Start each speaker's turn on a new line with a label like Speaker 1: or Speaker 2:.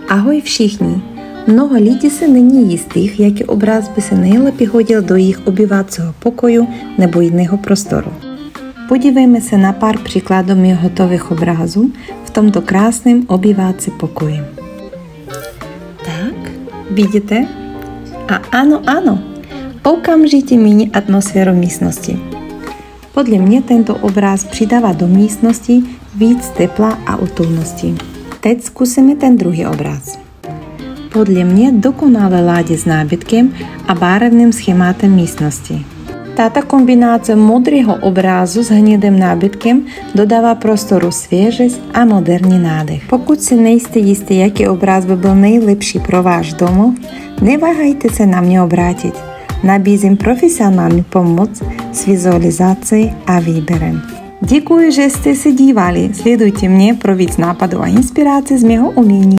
Speaker 1: Ahoj všichni! Mnoho lidí se není jistých, jaký obraz by se nejlépe hodil do jejich obyvacího pokoju nebo jiného prostoru. Podívejme se na pár příkladů mých hotových obrazů v tomto krásném obyvací pokoji. Tak, vidíte? A ano, okamžitě mění atmosféru místnosti. Podle mě tento obraz přidává do místnosti víc tepla a útulnosti. Teď zkusíme ten druhý obraz. Podle mě dokonale ladí s nábytkem a barevným schématem místnosti. Tato kombinace modrého obrazu s hnědým nábytkem dodává prostoru svěžest a moderní nádech. Pokud si nejste jistí, jaký obraz by byl nejlepší pro váš domov, neváhejte se na mě obrátit. Nabízím profesionální pomoc s vizualizací a výběrem. Děkuji, že jste se dívali. Sledujte mě pro víc nápadů a inspirací z mého umění.